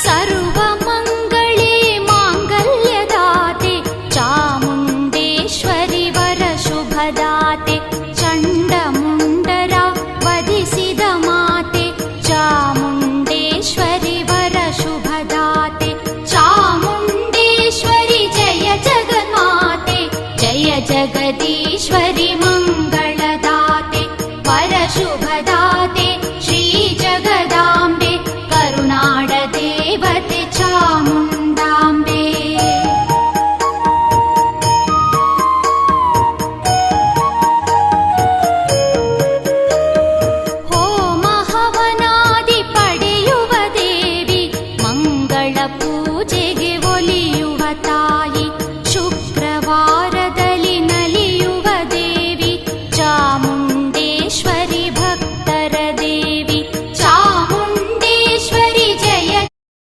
ಸರ್ವಮಂಗಳೇ ಮಾಂಗಲ್ಯದಾತೆ ಚಾಮುಂಡೇಶ್ವರಿ ವರಶುಭದಾತೆ ಚಂಡಮುಂಡರ ವಧಿಸಿದ ಮಾತೆ ಚಾಮುಂಡೇಶ್ವರಿ ವರಶುಭದಾತೆ ಚಾಮುಂಡೇಶ್ವರಿ ಜಯ ಜಗನ್ಮಾತೆ ಜಯ ಜಗದೀಶ್ವರಿ ಮಂಗಳದಾತೆ ವರಶುಭದಾತೆ ಶ್ರೀ ಜಗದಾಂಬೆ ಕರುನಾಡ ದೇವತೆ ಚಾಮುಂಡಾಂಬೆ. ಹೋಮ ಹವನಾದಿ ಪಡೆಯುವ ದೇವಿ ಮಂಗಳ